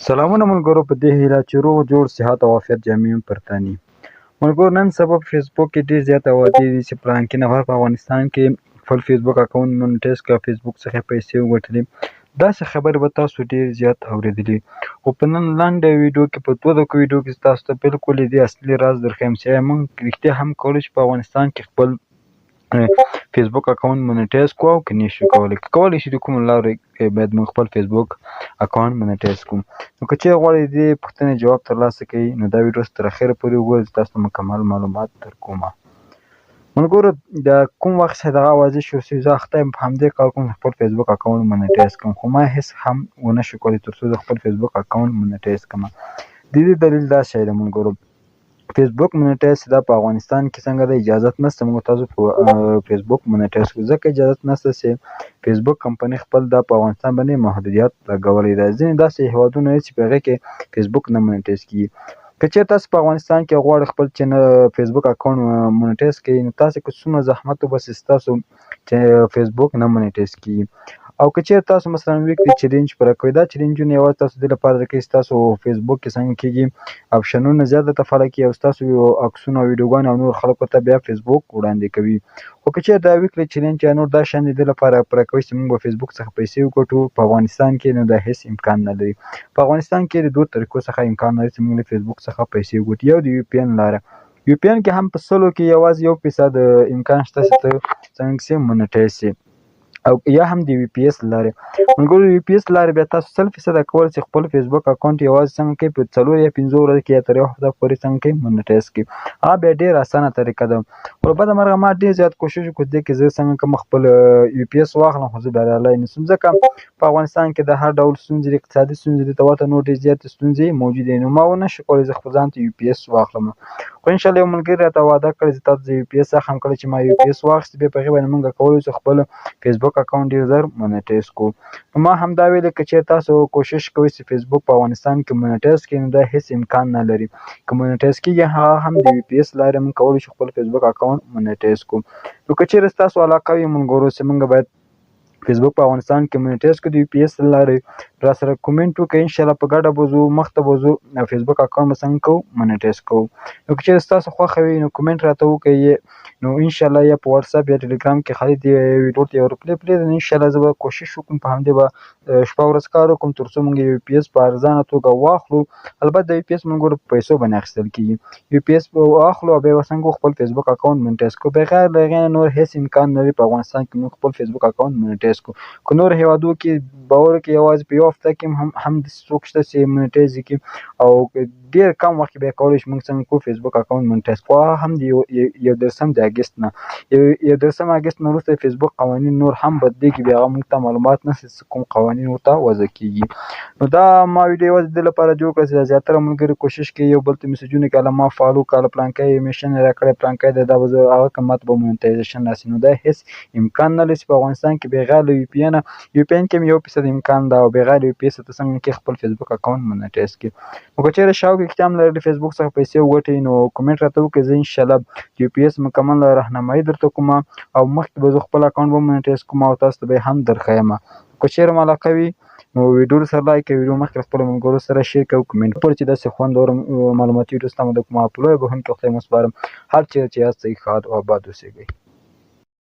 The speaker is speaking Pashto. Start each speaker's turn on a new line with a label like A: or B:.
A: سلامونه ملګرو، په دې هیله چې روغ جوړ صحت او عافیت جامع پر تاني. ملګرو، نن سبا په فیسبوک کې ډېر زیات اوازې دي چې پلانکي نفر په افغانستان کې خپل فیسبوک اکاونټ مونیټایز کړ، فیسبوک څخه پیسې وګټلې. داسې خبرې به تاسو ډېر زیات اورېدلي، خو په نن لنډه ویډیو کې په 2 دقیقو ویډیو کې تاسو ته بالکل د دې اصلي راز درښیم چې آیا موږ رښتیا هم کولی شو په افغانستان کې خپل فیسبوک اکاونټ مونیټایز کړو او که نه شو کولی. که کولی شو د کومو لارو باید موږ خپل فیسبوک اکاونټ مونیټایز کړو. نو که چیرې غواړئ د دې پوښتنې جواب ترلاسه کړئ نو دا ویډیو تر اخره پورې وګورئ، زه تاسو ته مکمل معلومات درکومه. ملګرو، د کوم وخت چې دغه اوازې شروع شوې زه اخته یم په همدې کار کوم چې خپل فیسبوک اکاونټ مونیټایز کړم، خو ما هېڅ هم ونه شو کولی تر څو د خپل فیسبوک اکاونټ مونیټایز کړم. د دې دلیل دا شی دی ملګرو، فیسبوک مونیټایز دا په افغانستان کې څنګه ده، اجازت نشته موږ تاسو په فیسبوک مونیټایز کړو، ځکه اجازت نشته چې فیسبوک کمپنۍ خپل دا په افغانستان باندې محدودیت لګولی دی. ځینې داسې هېوادونه دي چې په هغې کې فیسبوک نه مونیټایز کېږي. که چېرې تاسو په افغانستان کې غواړئ خپل چینل فیسبوک اکاونټ مونیټایز کړئ نو تاسو که څومره زحمت وباسئ ستاسو فیسبوک نه مونیټایز کېږي. او که چېرې تاسو مثلا ویکلی چیلنج پوره کوئ، دا چیلنجونه یوازې تاسو دې لپاره درکوي چې تاسو فیسبوک کې څنګه کېږي اپشنونه زیات درته فالو کړي او ستاسو عکسونه او ویډیوګانې او نور خلکو ته بیا فیسبوک وړاندې کوي. خو که چېرې دا ویکلی چیلنج یا نور دا شیان د دې لپاره پوره کوئ چې موږ به فیسبوک څخه پیسې وګټو په افغانستان کې، نو دا هېڅ امکان نه لري. په افغانستان کې د 2 طریقو څخه امکان لري چې موږ له فیسبوک څخه پیسې وګټو. یو د یو پی این لاره، یو پی این کې هم په 100 کې یوازې 1% امکان شته چې ته څنګه سې مونیټایز سې، او یا هم د وی پی ایس لارې. ملګرو، وی پی ایس لارې بیا تاسو 100% کولی چې خپل فیسبوک اکاونټ یوازې څنګه کوئ په 4 یا 15 ورځو کې یا تر 1 هفته پورې څنګه کوئ مونیټایز کړئ. هغه بیا ډېره اسانه طریقه ده. خو بده مرغه ما ډېر زیات کوشش وکړ دې کې زه څنګه کوم خپل یو پی ایس واخلم، خو زه بریالی نه شوم ځکه په افغانستان کې د هر ډول ستونزې، د اقتصادي ستونزې دې ته ورته نور ډېرې زیاتې ستونزې موجودې دي، نو ما ونه شو کولی زه خپل ځان ته یو پی ایس واخلم. خو انشاءالله یو ملګري راته وعده کړې چې تاسو د یو پی ایس اخلم. کله چې ما یو پی ایس واخیست بیا په هغې باندې موږ کولی شو خپل فیسبوک اکاونټ ډېر ژر مونیټایز کړو. نو ما همدا ویلې که چېرې تاسو کوشش کوئ چې فیسبوک په افغانستان کې مونیټایز کړئ نو دا هېڅ امکان نه لري. که مونیټایز کېږي هغه هم د وی پی ایس لارې موږ کولی شو خپل فیسبوک اکاونټ مونیټایز کړو. نو که چېرې ستاسو علاقه وي ملګرو چې موږ باید فیسبوک په افغانستان کې مونیټایز کړو د یو پی ایس لارې، راسره کومنټ وکړئ، انشاءالله په ګډه به ځو مخته به ځو او فیسبوک اکاونټ به څنګه کوو مونیټایز کوو. نو که چېرې ستاسو خوښه وي نو کومنټ راته وکړئ، نو انشاءالله یا په واتساپ یا ټلګرام کې خالي دې ویډیو ته یو ریپلی پرېږدئ، انشاءالله زه به کوشش وکړم په همدې به شپه ورځ کار وکړم تر څو موږ یو پی ایس په ارزانه توګه واخلو. البته د یو پی ایس ملګرو په پیسو باندې اخیستل کېږي. یو پی ایس واخلو او بیا به څنګه خپل فیسبوک اکاونټ مونیټایز کړو. بغیر له هغې نه نور هېڅ امکان نه لري په افغانستان کې موږ خپل فیسبوک اکاونټ مونیټایز کړو. که نور هېوادو کې باور وکړئ یوازې په 1 هفته کې هم داسې څوک شته چې مونیټایز یې کړي، او ډېر کم وخت کې بیا کولی شو موږ څنګه کړو فیسبوک اکاونټ مونیټایز کړو. هغه هم د 11 د اګست نه 11 اګست نه وروسته فیسبوک قوانین نور هم بدلېږي، بیا هغه موږ ته معلومات نشته چې کوم قوانین ورته وضع کېږي. نو دا ما ویډیو یوازې دې لپاره جوړ کړه چې زیاتره ملګري کوشش کوي یو بل ته میسجونه کوي، هله ما فالو کړه، هله پلانکی میشن یې راکړی، پلانکی دی دا به زه هغه کړم ماته به مونیټایزیشن راسي. نو دا هېڅ امکان نه لري چې په افغانستان کې بغیر له یو پی این کې هم 1% امکان ده، او بغیر له یو پی ایس ته څنګه کې خپل فیسبوک اکاونټ مونیټایز کړي. نو که چېرې شوق رښتیا هم لرئ فیسبوک څخه پیسې وګټئ نو کومنټ راته وکړئ، زه انشاءالله یو پی ایس مکمل راهنمایي درته کوم او مخکې به زه خپل اکاونټ به مونیټایز کوم او تاسو ته به یې هم درښیم. که چېرې مو علاقه وي نو ویډیو سره لایک کړئ، ویډیو مخکې خپلو ملګرو سره شیر کړئ او کومنټ پورې چې داسې خوندور معلوماتي ویډیو ستا مو د کومه په لویه بخښونکي خدای مو سپارم. هر چېرې چې یاست ښاد او آباد اوسېږئ.